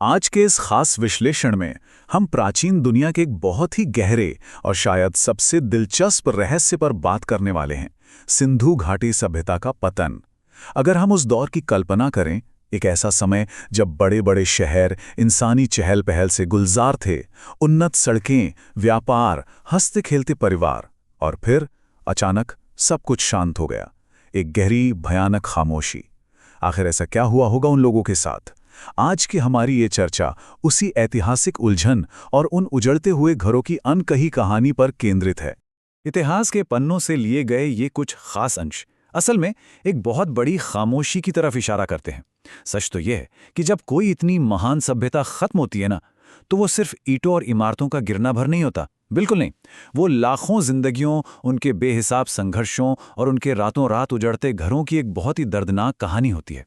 आज के इस खास विश्लेषण में हम प्राचीन दुनिया के एक बहुत ही गहरे और शायद सबसे दिलचस्प रहस्य पर बात करने वाले हैं। सिंधु घाटी सभ्यता का पतन। अगर हम उस दौर की कल्पना करें, एक ऐसा समय जब बड़े बड़े शहर इंसानी चहल पहल से गुलजार थे, उन्नत सड़कें, व्यापार, हंसते खेलते परिवार, और फिर अचानक सब कुछ शांत हो गया। एक गहरी भयानक खामोशी। आखिर ऐसा क्या हुआ होगा उन लोगों के साथ? आज की हमारी ये चर्चा उसी ऐतिहासिक उलझन और उन उजड़ते हुए घरों की अनकही कहानी पर केंद्रित है। इतिहास के पन्नों से लिए गए ये कुछ खास अंश असल में एक बहुत बड़ी खामोशी की तरफ इशारा करते हैं। सच तो यह है कि जब कोई इतनी महान सभ्यता खत्म होती है ना, तो वो सिर्फ ईंटों और इमारतों का गिरना भर नहीं होता। बिल्कुल नहीं। वो लाखों जिंदगियों, उनके बेहिसाब संघर्षों और उनके रातों रात उजड़ते घरों की एक बहुत ही दर्दनाक कहानी होती है।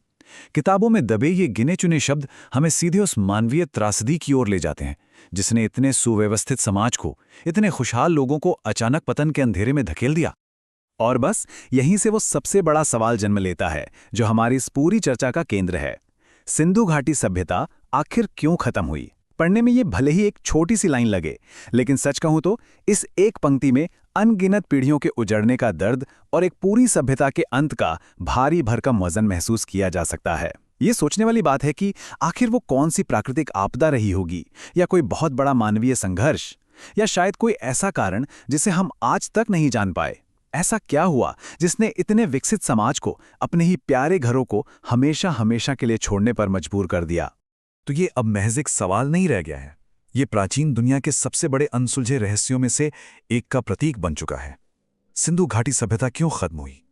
किताबों में दबे ये गिने चुने शब्द हमें सीधे उस मानवीय त्रासदी की ओर ले जाते हैं जिसने इतने सुव्यवस्थित समाज को, इतने खुशहाल लोगों को अचानक पतन के अंधेरे में धकेल दिया। और बस यहीं से वो सबसे बड़ा सवाल जन्म लेता है जो हमारी इस पूरी चर्चा का केंद्र है। सिंधु घाटी सभ्यता आखिर क्यों खत्म हुई? पढ़ने में ये भले ही एक छोटी सी लाइन लगे, लेकिन सच कहूं तो इस एक पंक्ति में अनगिनत पीढ़ियों के उजड़ने का दर्द और एक पूरी सभ्यता के अंत का भारी भरकम वजन महसूस किया जा सकता है। ये सोचने वाली बात है कि आखिर वो कौन सी प्राकृतिक आपदा रही होगी, या कोई बहुत बड़ा मानवीय संघर्ष, या शायद कोई ऐसा कारण जिसे हम आज तक नहीं जान पाए। ऐसा क्या हुआ जिसने इतने विकसित समाज को, अपने ही प्यारे घरों को हमेशा हमेशा के लिए छोड़ने पर मजबूर कर दिया? तो ये अब महज एक सवाल नहीं रह गया है। ये प्राचीन दुनिया के सबसे बड़े अनसुलझे रहस्यों में से एक का प्रतीक बन चुका है। सिंधु घाटी सभ्यता क्यों खत्म हुई?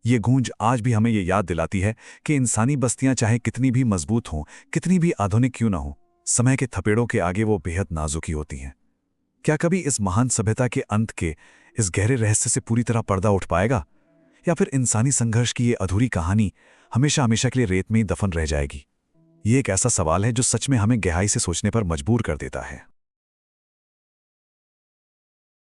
ये गूंज आज भी हमें ये याद दिलाती है कि इंसानी बस्तियां चाहे कितनी भी मजबूत हों, कितनी भी आधुनिक क्यों ना हो, समय के थपेड़ों के आगे वो बेहद नाजुकी होती हैं। क्या कभी इस महान सभ्यता के अंत के इस गहरे रहस्य से पूरी तरह पर्दा उठ पाएगा, या फिर इंसानी संघर्ष की ये अधूरी कहानी हमेशा हमेशा के लिए रेत में ही दफन रह जाएगी? ये एक ऐसा सवाल है जो सच में हमें गहराई से सोचने पर मजबूर कर देता है।